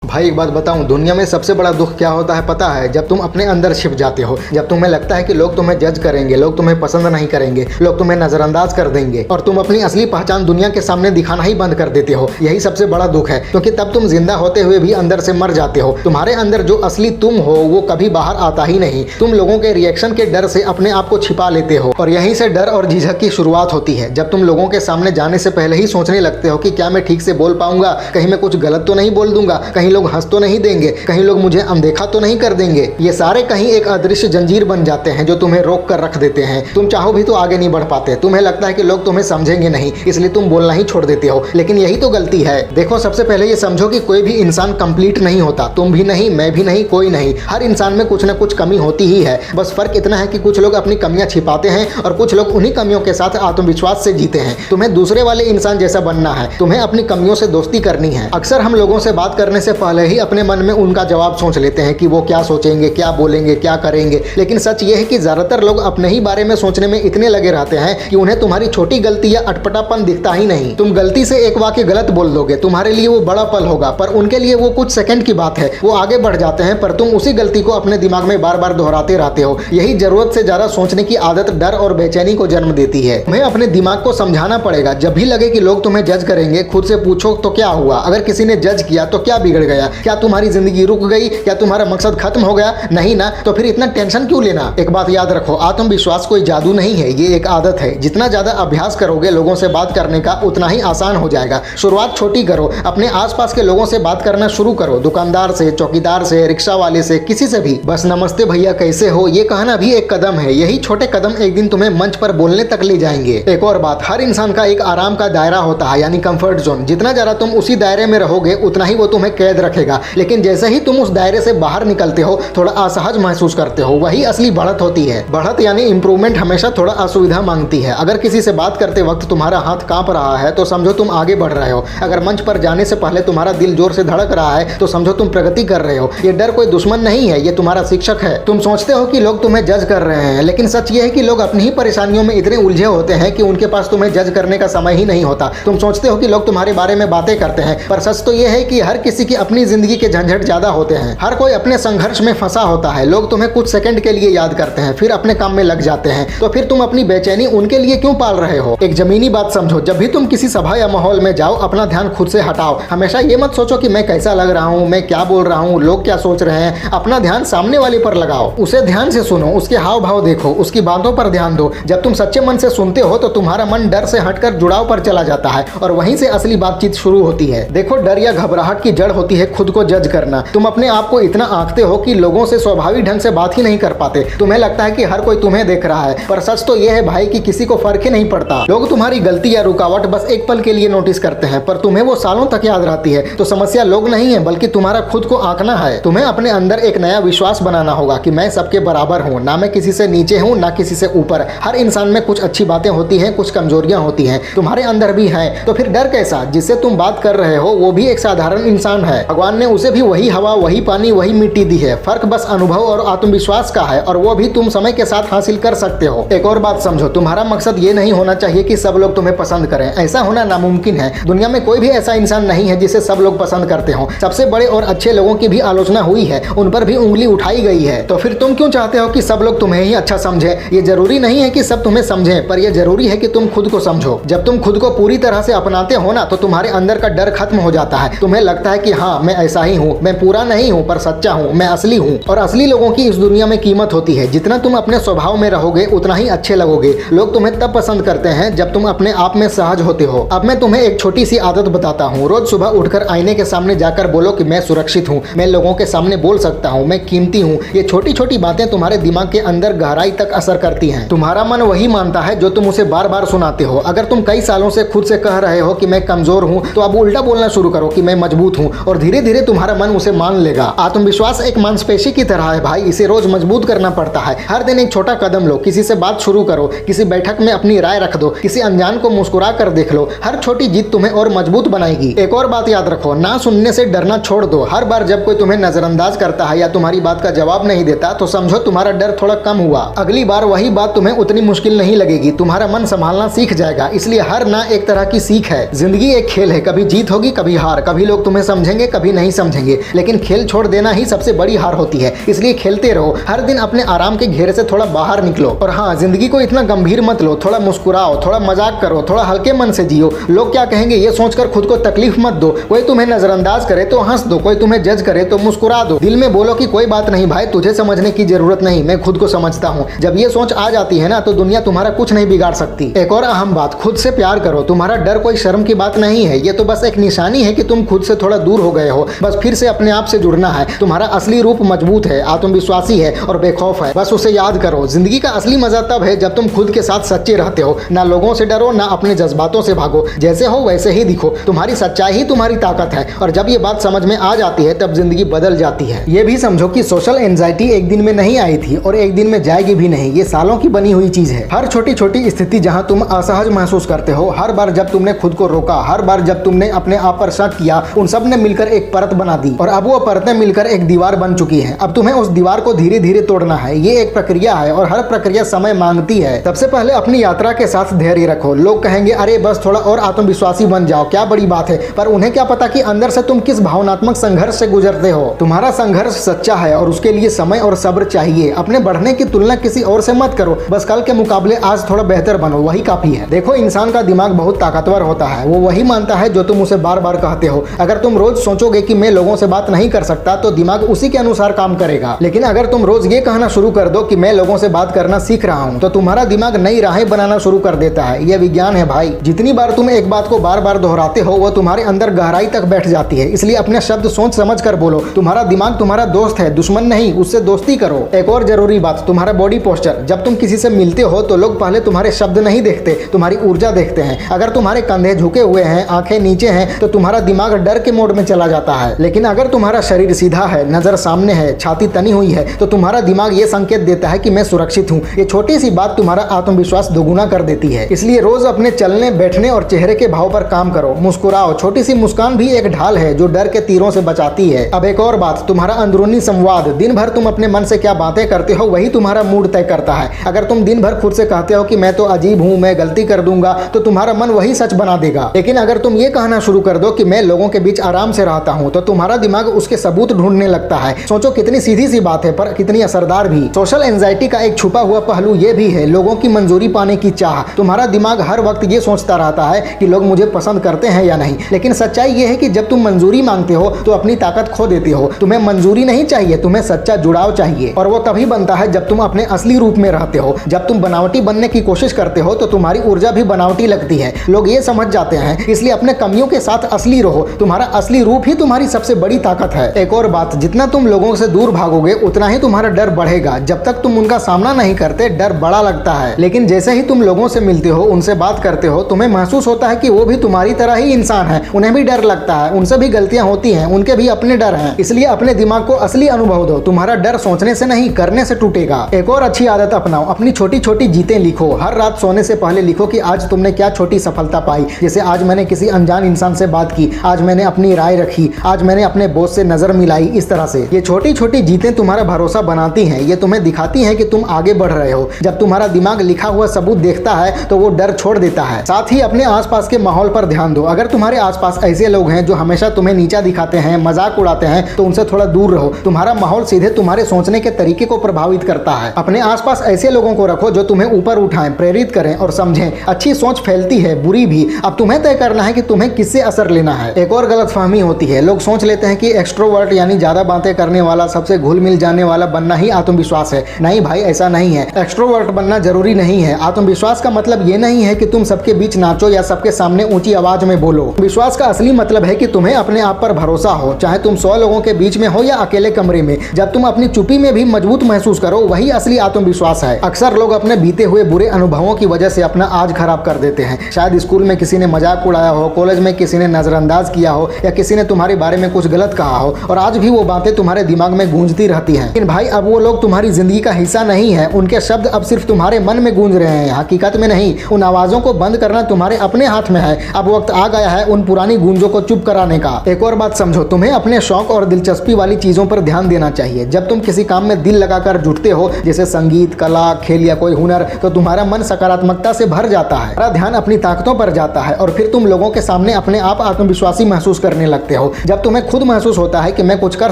भाई एक बात बताऊं, दुनिया में सबसे बड़ा दुख क्या होता है पता है? जब तुम अपने अंदर छिप जाते हो, जब तुम्हें लगता है कि लोग तुम्हें जज करेंगे, लोग तुम्हें पसंद नहीं करेंगे, लोग तुम्हें नजरअंदाज कर देंगे और तुम अपनी असली पहचान दुनिया के सामने दिखाना ही बंद कर देते हो। यही सबसे बड़ा दुख है, क्योंकि तब तुम जिंदा होते हुए भी अंदर से मर जाते हो। तुम्हारे अंदर जो असली तुम हो वो कभी बाहर आता ही नहीं। तुम लोगों के रिएक्शन के डर से अपने आप को छिपा लेते हो और यहीं से डर और झिझक की शुरुआत होती है। जब तुम लोगों के सामने जाने से पहले ही सोचने लगते हो कि क्या मैं ठीक से बोल पाऊंगा, कहीं मैं कुछ गलत तो नहीं बोल दूंगा, कहीं लोग हंस तो नहीं देंगे, कहीं लोग मुझे अनदेखा तो नहीं कर देंगे। ये सारे कहीं एक अदृश्य जंजीर बन जाते हैं जो तुम्हें रोक कर रख देते हैं। तुम चाहो भी तो आगे नहीं बढ़ पाते। तुम्हें लगता है कि लोग तुम्हें समझेंगे नहीं, इसलिए तुम बोलना ही छोड़ देते हो। लेकिन यही तो गलती है। देखो, सबसे पहले ये समझो कि कोई भी इंसान कंप्लीट नहीं होता। तुम भी नहीं, मैं भी नहीं, कोई नहीं। हर इंसान में कुछ ना कुछ कमी होती ही है। बस फर्क इतना है कि कुछ लोग अपनी कमियां छिपाते हैं और कुछ लोग उन्हीं कमियों के साथ आत्मविश्वास से जीते हैं। तुम्हें दूसरे वाले इंसान जैसा बनना है, तुम्हें अपनी कमियों से दोस्ती करनी है। अक्सर हम लोगों से बात करने से पहले ही अपने मन में उनका जवाब सोच लेते हैं कि वो क्या सोचेंगे, क्या बोलेंगे, क्या करेंगे। लेकिन सच ये है कि ज्यादातर लोग अपने ही बारे में सोचने में इतने लगे रहते हैं कि उन्हें तुम्हारी छोटी गलती या अटपटापन दिखता ही नहीं। तुम गलती से एक वाक्य गलत बोल दोगे, तुम्हारे लिए वो बड़ा पल होगा, पर उनके लिए वो कुछ सेकंड की बात है। वो आगे बढ़ जाते हैं, पर तुम उसी गलती को अपने दिमाग में बार बार दोहराते रहते हो। यही जरूरत से ज्यादा सोचने की आदत डर और बेचैनी को जन्म देती है। तुम्हें अपने दिमाग को समझाना पड़ेगा। जब भी लगे कि लोग तुम्हें जज करेंगे, खुद से पूछो तो क्या हुआ? अगर किसी ने जज किया तो क्या बिगड़ गया? क्या तुम्हारी जिंदगी रुक गई? क्या तुम्हारा मकसद खत्म हो गया? नहीं ना, तो फिर इतना टेंशन क्यों लेना? एक बात याद रखो, आत्मविश्वास कोई जादू नहीं है, ये एक आदत है। जितना ज्यादा अभ्यास करोगे लोगों से बात करने का, उतना ही आसान हो जाएगा। शुरुआत छोटी करो, अपने आसपास के लोगों से बात करना शुरू करो। दुकानदार से, चौकीदार से, रिक्शा वाले से, किसी से भी। बस नमस्ते भैया कैसे हो ये कहना भी एक कदम है। यही छोटे कदम एक दिन तुम्हें मंच पर बोलने तक ले जाएंगे। एक और बात, हर इंसान का एक आराम का दायरा होता है, यानी कंफर्ट जोन। जितना ज्यादा तुम उसी दायरे में रहोगे उतना ही वो तुम्हें कैद रखेगा। लेकिन जैसे ही तुम उस दायरे से बाहर निकलते हो, थोड़ा असहज महसूस करते हो, वही असली बढ़त होती है। बढ़त यानी इंप्रूवमेंट हमेशा थोड़ा असुविधा मांगती है। अगर किसी से बात करते वक्त तुम्हारा हाथ कांप रहा है तो समझो तुम आगे बढ़ रहे हो। अगर मंच पर जाने से पहले तुम्हारा दिल जोर से धड़क रहा है तो समझो तुम प्रगति कर रहे हो। ये डर कोई दुश्मन नहीं है, ये तुम्हारा शिक्षक है। तुम सोचते हो कि लोग तुम्हें जज कर रहे हैं, लेकिन सच ये है कि लोग अपनी ही परेशानियों में इतने उलझे होते हैं कि उनके पास तुम्हें जज करने का समय ही नहीं होता। तुम सोचते हो कि लोग तुम्हारे बारे में बातें करते हैं, पर सच तो यह है कि हर किसी की अपनी जिंदगी के झंझट ज्यादा होते हैं। हर कोई अपने संघर्ष में फंसा होता है। लोग तुम्हें कुछ सेकंड के लिए याद करते हैं, फिर अपने काम में लग जाते हैं। तो फिर तुम अपनी बेचैनी उनके लिए क्यों पाल रहे हो? एक जमीनी बात समझो, जब भी तुम किसी सभा या माहौल में जाओ, अपना ध्यान खुद से हटाओ। हमेशा ये मत सोचो कि मैं कैसा लग रहा हूँ, मैं क्या बोल रहा हूँ, लोग क्या सोच रहे हैं। अपना ध्यान सामने वाले पर लगाओ, उसे ध्यान से सुनो, उसके हाव भाव देखो, उसकी बातों पर ध्यान दो। जब तुम सच्चे मन से सुनते हो तो तुम्हारा मन डर से हटकर जुड़ाव पर चला जाता है और वहीं से असली बातचीत शुरू होती है। देखो, डर या घबराहट की जड़ होती है खुद को जज करना। तुम अपने आप को इतना आंकते हो कि लोगों से स्वाभाविक ढंग से बात ही नहीं कर पाते। तुम्हें लगता है कि हर कोई तुम्हें देख रहा है, पर सच तो यह है भाई कि किसी को फर्क ही नहीं पड़ता। लोग तुम्हारी गलती या रुकावट बस एक पल के लिए नोटिस करते हैं, पर तुम्हें वो सालों तक याद रहती है। तो समस्या लोग नहीं है, बल्कि तुम्हारा खुद को आंकना है। तुम्हें अपने अंदर एक नया विश्वास बनाना होगा कि मैं सबके बराबर हूँ, ना मैं किसी से नीचे हूँ ना किसी से ऊपर। हर इंसान में कुछ अच्छी बातें होती हैं, कुछ कमजोरियां होती हैं, तुम्हारे अंदर भी हैं। तो फिर डर कैसा? जिससे तुम बात कर रहे हो वो भी एक साधारण इंसान है। भगवान ने उसे भी वही हवा, वही पानी, वही मिट्टी दी है। फर्क बस अनुभव और आत्मविश्वास का है, और वो भी तुम समय के साथ हासिल कर सकते हो। एक और बात समझो, तुम्हारा मकसद ये नहीं होना चाहिए कि सब लोग तुम्हें पसंद करें। ऐसा होना नामुमकिन है। दुनिया में कोई भी ऐसा इंसान नहीं है जिसे सब लोग पसंद करते हो। सबसे बड़े और अच्छे लोगों की भी आलोचना हुई है, उन पर भी उंगली उठाई गई है। तो फिर तुम क्यों चाहते हो कि सब लोग तुम्हें ही अच्छा समझे? ये जरूरी नहीं है कि सब तुम्हें समझें, पर यह जरूरी है कि तुम खुद को समझो। जब तुम खुद को पूरी तरह से अपनाते हो ना, तो तुम्हारे अंदर का डर खत्म हो जाता है। तुम्हें लगता है कि हाँ, मैं ऐसा ही हूँ, मैं पूरा नहीं हूँ पर सच्चा हूँ, मैं असली हूँ। और असली लोगों की इस दुनिया में कीमत होती है। जितना तुम अपने स्वभाव में रहोगे उतना ही अच्छे लगोगे। लोग तुम्हें तब पसंद करते हैं जब तुम अपने आप में सहज होते हो। अब मैं तुम्हें एक छोटी सी आदत बताता हूँ। रोज सुबह उठकर आईने के सामने जाकर बोलो कि मैं सुरक्षित हूँ, मैं लोगों के सामने बोल सकता हूँ, मैं कीमती हूँ। ये छोटी छोटी बातें तुम्हारे दिमाग के अंदर गहराई तक असर करती हैं। तुम्हारा मन वही मानता है जो तुम उसे बार बार सुनाते हो। अगर तुम कई सालों से खुद से कह रहे हो कि मैं कमजोर हूँ, तो अब उल्टा बोलना शुरू करो कि मैं मजबूत हूँ, और धीरे धीरे तुम्हारा मन उसे मान लेगा। आत्मविश्वास एक मांसपेशी की तरह है भाई, इसे रोज मजबूत करना पड़ता है। हर दिन एक छोटा कदम लो, किसी से बात शुरू करो, किसी बैठक में अपनी राय रख दो, किसी अनजान को मुस्कुरा कर देख लो। हर छोटी जीत तुम्हें और मजबूत बनाएगी। एक और बात याद रखो, ना सुनने से डरना छोड़ दो। हर बार जब कोई तुम्हें नजरअंदाज करता है या तुम्हारी बात का जवाब नहीं देता, तो समझो तुम्हारा डर थोड़ा कम हुआ। अगली बार वही बात तुम्हें उतनी मुश्किल नहीं लगेगी। तुम्हारा मन संभालना सीख जाएगा। इसलिए हर ना एक तरह की सीख है। जिंदगी एक खेल है, कभी जीत होगी, कभी हार, कभी लोग तुम्हें समझेंगे, कभी नहीं समझेंगे, लेकिन खेल छोड़ देना ही सबसे बड़ी हार होती है। इसलिए खेलते रहो, हर दिन अपने आराम के घेरे से थोड़ा बाहर निकलो। और हाँ, जिंदगी को इतना गंभीर मत लो, थोड़ा मुस्कुराओ, थोड़ा मजाक करो, थोड़ा हल्के मन से जियो। लोग क्या कहेंगे ये सोचकर खुद को तकलीफ मत दो। कोई तुम्हें नजरअंदाज करे तो हंस दो, कोई तुम्हें जज करे तो मुस्कुरा दो। दिल में बोलो कि कोई बात नहीं भाई, तुझे समझने की जरूरत नहीं, मैं खुद को समझता हूँ। जब ये सोच आ जाती है ना, तो दुनिया तुम्हारा कुछ नहीं बिगाड़ सकती। एक और अहम बात, खुद से प्यार करो। तुम्हारा डर कोई शर्म की बात नहीं है, ये तो बस एक निशानी है कि तुम खुद से थोड़ा दूर हो गए हो। बस फिर से अपने आप से जुड़ना है। तुम्हारा असली रूप मजबूत है, आत्मविश्वासी है और बेखौफ है। बस उसे याद करो। जिंदगी का असली मजा तब है जब तुम खुद के साथ सच्चे रहते हो। ना लोगों से डरो, ना अपने जज्बातों से भागो। जैसे हो वैसे ही दिखो। तुम्हारी सच्चाई ही तुम्हारी ताकत है। और जब ये बात समझ में आ जाती है तब जिंदगी बदल जाती है। ये भी समझो कि सोशल एंजाइटी एक दिन में नहीं आई थी और एक दिन में जाएगी भी नहीं। ये सालों की बनी हुई चीज है। हर छोटी छोटी स्थिति जहां तुम असहज महसूस करते हो, हर बार जब तुमने खुद को रोका, हर बार जब तुमने अपने आप पर शक किया, उन सब ने मिलकर एक परत बना दी और अब वो परतें मिलकर एक दीवार बन चुकी है। अब तुम्हें उस दीवार को धीरे धीरे तोड़ना है। ये एक प्रक्रिया है और हर प्रक्रिया समय मांगती है। सबसे पहले अपनी यात्रा के साथ धैर्य रखो। लोग कहेंगे अरे बस थोड़ा और आत्मविश्वासी बन जाओ, क्या बड़ी बात है। पर उन्हें क्या पता कि अंदर से तुम किस भावनात्मक संघर्ष से गुजरते हो। तुम्हारा संघर्ष सच्चा है और उसके लिए समय और सब्र चाहिए। अपने बढ़ने की तुलना किसी और से मत करो। बस कल के मुकाबले आज थोड़ा बेहतर बनो, वही काफी है। देखो, इंसान का दिमाग बहुत ताकतवर होता है। वो वही मानता है जो तुम उसे बार बार कहते हो। अगर तुम रोज सोचोगे कि मैं लोगों से बात नहीं कर सकता, तो दिमाग उसी के अनुसार काम करेगा। लेकिन अगर तुम रोज ये कहना शुरू कर दो कि मैं लोगों से बात करना सीख रहा हूँ, तो तुम्हारा दिमाग नई राहें बनाना शुरू कर देता है। यह विज्ञान है भाई। जितनी बार तुम एक बात को बार बार दोहराते हो, वो तुम्हारे अंदर गहराई तक बैठ जाती है। इसलिए अपने शब्द सोच समझ कर बोलो। तुम्हारा दिमाग तुम्हारा दोस्त है, दुश्मन नहीं। उससे दोस्ती करो। एक और जरूरी बात, तुम्हारा बॉडी पोस्चर। जब तुम किसी से मिलते हो तो लोग पहले तुम्हारे शब्द नहीं देखते, तुम्हारी ऊर्जा देखते हैं। अगर तुम्हारे कंधे झुके हुए हैं, आंखें नीचे हैं, तो तुम्हारा दिमाग डर के मोड में चला जाता है। लेकिन अगर तुम्हारा शरीर सीधा है, नजर सामने है, छाती तनी हुई है, तो तुम्हारा दिमाग ये संकेत देता है कि मैं सुरक्षित हूँ। ये छोटी सी बात तुम्हारा आत्मविश्वास दोगुना कर देती है। इसलिए रोज अपने चलने, बैठने और चेहरे के भाव पर काम करो। मुस्कुराओ। छोटी सी मुस्कान भी एक ढाल है जो डर के तीरों से बचाती है। अब एक और बात, तुम्हारा अंदरूनी संवाद। दिन भर तुम अपने मन से क्या बातें करते हो, वही तुम्हारा मूड तय करता है। अगर तुम दिन भर खुद से कहते हो कि मैं तो अजीब हूँ, मैं गलती कर दूंगा, तो तुम्हारा मन वही सच बना देगा। लेकिन अगर तुम ये कहना शुरू कर दो कि मैं लोगों के बीच आराम से रहता हूँ, तो तुम्हारा दिमाग उसके सबूत ढूंढने लगता है। सोचो कितनी सीधी सी बात है, पर कितनी असरदार भी। सोशल एंजाइटी का एक छुपा हुआ पहलू ये भी है, लोगों की मंजूरी पाने की चाह। तुम्हारा दिमाग हर वक्त ये सोचता रहता है कि लोग मुझे पसंद करते हैं या नहीं। लेकिन सच्चाई ये है कि जब तुम मंजूरी मांगते हो तो अपनी ताकत खो देते हो। तुम्हें मंजूरी नहीं चाहिए, तुम्हें सच्चा जुड़ाव चाहिए। और वो तभी बनता है जब तुम अपने असली रूप में रहते हो। जब तुम बनावटी बनने की कोशिश करते हो तो तुम्हारी ऊर्जा भी बनावटी लगती है। लोग ये समझ जाते हैं। इसलिए अपने कमियों के साथ असली रहो। तुम्हारा असली रूप ही तुम्हारी सबसे बड़ी ताकत है। एक और बात, जितना तुम लोगों से दूर भागोगे उतना ही तुम्हारा डर बढ़ेगा। जब तक तुम उनका सामना नहीं करते, डर बड़ा लगता है। लेकिन जैसे ही तुम लोगों से मिलते हो, उनसे बात करते हो, तुम्हें महसूस होता है कि वो भी तुम्हारी तरह ही इंसान है। उन्हें भी डर लगता है, उनसे भी गलतियां होती हैं, उनके भी अपने डर हैं। इसलिए अपने दिमाग को असली अनुभव दो। तुम्हारा डर सोचने से नहीं, करने से टूटेगा। एक और अच्छी आदत अपनाओ, अपनी छोटी छोटी जीतें लिखो। हर रात सोने से पहले लिखो कि आज तुमने क्या छोटी सफलता पाई। जैसे आज मैंने किसी अनजान इंसान से बात की, आज मैंने अपनी राय रखी, आज मैंने अपने बॉस से नजर मिलाई। इस तरह से ये छोटी छोटी जीतें तुम्हारा भरोसा बनाती हैं। ये तुम्हें दिखाती हैं कि तुम आगे बढ़ रहे हो। जब तुम्हारा दिमाग लिखा हुआ सबूत देखता है तो वो डर छोड़ देता है। साथ ही अपने आसपास के माहौल पर ध्यान दो। अगर तुम्हारे आसपास ऐसे लोग हैं जो हमेशा तुम्हें नीचा दिखाते हैं, मजाक उड़ाते हैं, तो उनसे थोड़ा दूर रहो। तुम्हारा माहौल सीधे तुम्हारे सोचने के तरीके को प्रभावित करता है। अपने आसपास ऐसे लोगों को रखो जो तुम्हें ऊपर उठाएं, प्रेरित करें और समझें। अच्छी सोच फैलती है, बुरी भी। अब तुम्हें तय करना है कि तुम्हें किससे असर लेना है। एक और गलतफहमी होती है, लोग सोच लेते हैं कि एक्सट्रोवर्ट यानी ज्यादा बातें करने वाला, सबसे घुल मिल जाने वाला बनना ही आत्मविश्वास है। नहीं भाई, ऐसा नहीं है। एक्सट्रोवर्ट बनना जरूरी नहीं है। आत्मविश्वास का मतलब ये नहीं है कि तुम सबके बीच नाचो या सबके सामने ऊंची आवाज में बोलो। विश्वास का असली मतलब है कि तुम्हें अपने आप पर भरोसा हो, चाहे तुम 100 लोगों के बीच में हो या अकेले कमरे में। जब तुम अपनी चुप्पी में भी मजबूत महसूस करो, वही असली आत्मविश्वास है। अक्सर लोग अपने बीते हुए बुरे अनुभवों की वजह से अपना आज खराब कर देते हैं। शायद स्कूल में किसी ने मजाक उड़ाया हो, कॉलेज में किसी ने नजरअंदाज किया हो, या किसी ने तुम्हारे बारे में कुछ गलत कहा हो, और आज भी वो बातें तुम्हारे दिमाग में गूंजती रहती हैं। लेकिन भाई, अब वो लोग तुम्हारी जिंदगी का हिस्सा नहीं है। उनके शब्द अब सिर्फ तुम्हारे मन में गूंज रहे हैं, हकीकत में नहीं। उन आवाजों को बंद करना तुम्हारे अपने हाथ में है। अब वक्त आ गया है उन पुरानी गूंजों को चुप कराने का। एक और बात समझो, तुम्हें अपने शौक और दिलचस्पी वाली चीजों पर ध्यान देना चाहिए। जब तुम किसी काम में दिल लगाकर जुटते हो, जैसे संगीत, कला, खेल या कोई हुनर, तो तुम्हारा मन सकारात्मकता से भर जाता है। ध्यान अपनी ताकतों पर जाता है और फिर तुम लोगों के सामने अपने आप आत्मविश्वासी महसूस करने लगते हो। हो। जब तुम्हें खुद महसूस होता है कि मैं कुछ कर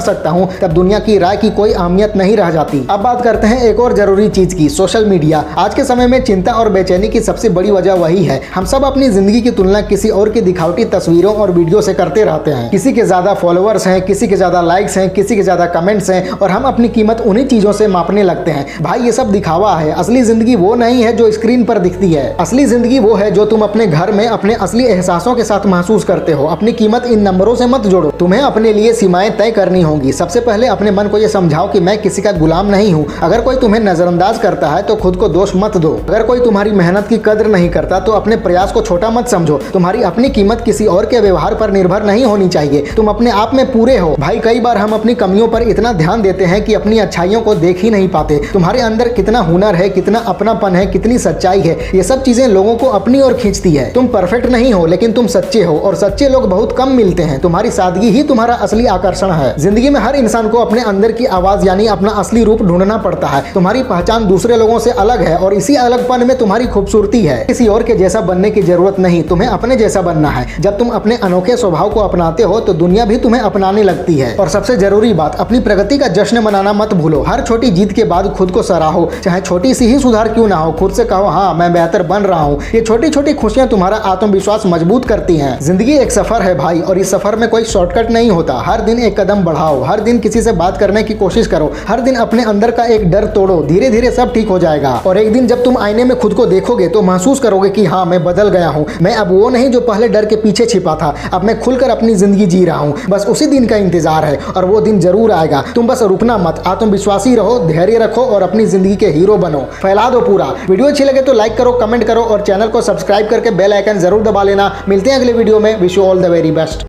सकता हूँ, तब दुनिया की राय की कोई अहमियत नहीं रह जाती। अब बात करते हैं एक और जरूरी चीज की, सोशल मीडिया। आज के समय में चिंता और बेचैनी की सबसे बड़ी वजह वही है। हम सब अपनी जिंदगी की तुलना किसी और की दिखावटी तस्वीरों और वीडियो से करते रहते हैं। किसी के ज्यादा फॉलोअर्स हैं, किसी के ज्यादा लाइक्स हैं, किसी के ज्यादा कमेंट्स हैं, और हम अपनी कीमत उन्हीं चीजों से मापने लगते हैं। भाई ये सब दिखावा है, असली जिंदगी वो नहीं है जो स्क्रीन पर दिखती है। असली जिंदगी वो है जो तुम अपने घर में अपने असली एहसासों के साथ महसूस करते हो। अपनी कीमत इन नंबरों से मत जोड़ो। तुम्हें अपने लिए सीमाएं तय करनी होंगी। सबसे पहले अपने मन को यह समझाओ कि मैं किसी का गुलाम नहीं हूँ। अगर कोई तुम्हें नजरअंदाज करता है तो खुद को दोष मत दो। अगर कोई तुम्हारी मेहनत की कदर नहीं करता तो अपने प्रयास को छोटा मत समझो। तुम्हारी अपनी कीमत किसी और के व्यवहार पर निर्भर नहीं होनी चाहिए। तुम अपने आप में पूरे हो। भाई कई बार हम अपनी कमियों पर इतना ध्यान देते हैं कि अपनी अच्छाइयों को देख ही नहीं पाते। तुम्हारे अंदर कितना हुनर है, कितना अपनापन है, कितनी सच्चाई है, ये सब चीजें लोगों को अपनी ओर खींचती है। तुम परफेक्ट नहीं हो, लेकिन तुम सच्चे हो, और सच्चे लोग बहुत कम मिलते हैं। तुम्हारी सादगी ही तुम्हारा असली आकर्षण है। जिंदगी में हर इंसान को अपने अंदर की आवाज यानी अपना असली रूप ढूंढना पड़ता है। तुम्हारी पहचान दूसरे लोगों से अलग है, और इसी अलगपन में तुम्हारी खूबसूरती है। किसी और के जैसा बनने की जरूरत नहीं, तुम्हें अपने जैसा बनना है। जब तुम अपने अनोखे स्वभाव को अपनाते हो तो दुनिया भी तुम्हें अपनाने लगती है। और सबसे जरूरी बात, अपनी प्रगति का जश्न मनाना मत भूलो। हर छोटी जीत के बाद खुद को सराहो, चाहे छोटी सी ही सुधार क्यों ना हो। खुद से कहो हाँ मैं बेहतर बन रहा हूँ। ये छोटी छोटी खुशियां तुम्हारा आत्मविश्वास मजबूत करती हैं। जिंदगी एक सफर है भाई, और इस सफर में कोई शॉर्टकट नहीं होता। हर दिन एक कदम बढ़ाओ, हर दिन किसी से बात करने की कोशिश करो, हर दिन अपने अंदर का एक डर तोड़ो। धीरे धीरे सब ठीक हो जाएगा, और एक दिन जब तुम आईने में खुद को देखोगे तो महसूस करोगे कि हाँ मैं बदल गया हूँ। मैं अब वो नहीं जो पहले डर के पीछे छिपा था। अब मैं खुलकर अपनी जिंदगी जी रहा हूँ। बस उसी दिन का इंतजार है, और वो दिन जरूर आएगा। तुम बस रुकना मत, आत्मविश्वासी रहो, धैर्य रखो, और अपनी जिंदगी के हीरो बनो। फैला दो पूरा। वीडियो अच्छी लगे तो लाइक करो, कमेंट करो, और चैनल को सब्सक्राइब करके बेल आइकन जरूर दबा लेना। मिलते हैं अगले वीडियो में। Wish you all the very best.